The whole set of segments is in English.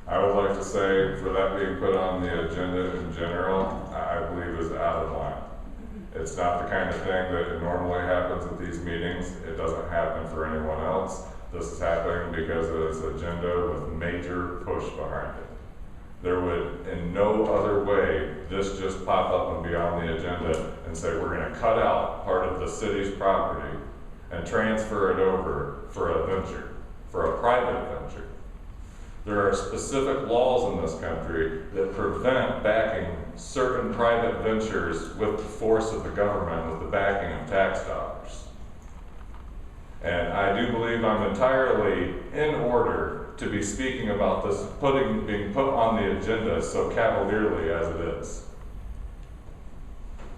I would like to say, for that being put on the agenda in general, I believe is out of line. It's not the kind of thing that normally happens at these meetings. It doesn't happen for anyone else. This is happening because of this agenda with major push behind it. There would, in no other way, this just pop up and be on the agenda and say we're going to cut out part of the city's property and transfer it over for a venture, for a private venture. There are specific laws in this country that prevent backing certain private ventures with the force of the government, with the backing of tax dollars. And I do believe I'm entirely in order to be speaking about this being put on the agenda so cavalierly as it is.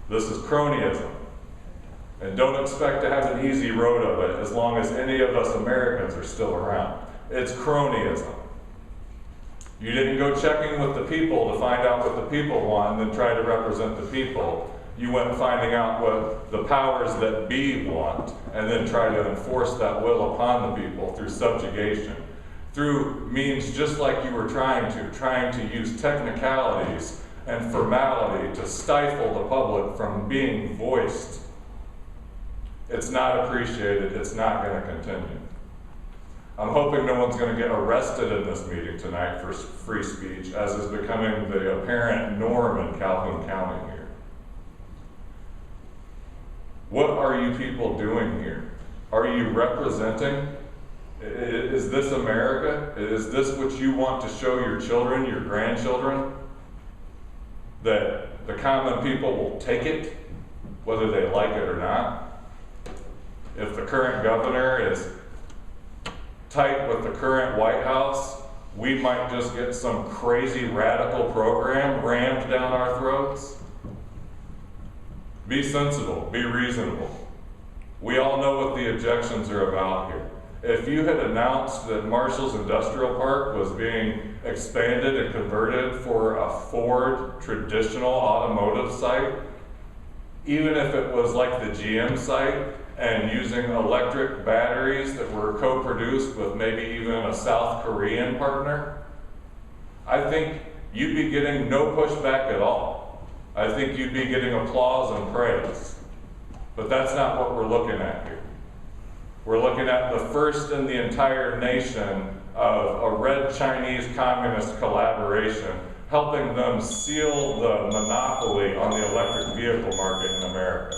This is cronyism. And don't expect to have an easy road of it as long as any of us Americans are still around. It's cronyism. You didn't go checking with the people to find out what the people want and then try to represent the people. You went finding out what the powers that be want and then try to enforce that will upon the people through subjugation, through means just like you were trying to use technicalities and formality to stifle the public from being voiced. It's not appreciated. It's not going to continue. I'm hoping no one's going to get arrested in this meeting tonight for free speech, as is becoming the apparent norm in Calhoun County here. What are you people doing here? Are you representing? Is this America? Is this what you want to show your children, your grandchildren? That the common people will take it, whether they like it or not? If the current governor is tight with the current White House, we might just get some crazy radical program rammed down our throats. Be sensible, be reasonable. We all know what the objections are about here. If you had announced that Marshall's Industrial Park was being expanded and converted for a Ford traditional automotive site, even if it was like the GM site, and using electric batteries that were co-produced with maybe even a South Korean partner, I think you'd be getting no pushback at all. I think you'd be getting applause and praise. But that's not what we're looking at here. We're looking at the first in the entire nation of a Red Chinese Communist collaboration, helping them seal the monopoly on the electric vehicle market in America.